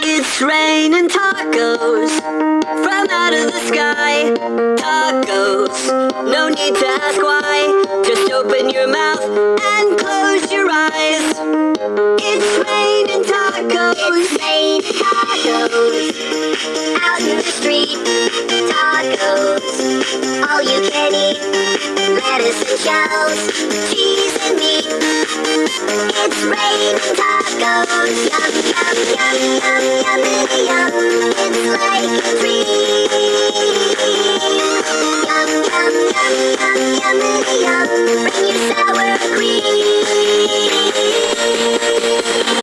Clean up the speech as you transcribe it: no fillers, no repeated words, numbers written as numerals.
It's raining tacos from out of the sky. Tacos, no need to ask why. Just open your mouth and close your eyes. It's raining tacos. It's raining tacos. Out in the street, tacos. All you can eat. Lettuce and shells, cheese and meat. It's raining tacos. Yum, yum, yum, yum, yummity yum. It's like a dream. Yum, yum, yum, yum, yummity yum.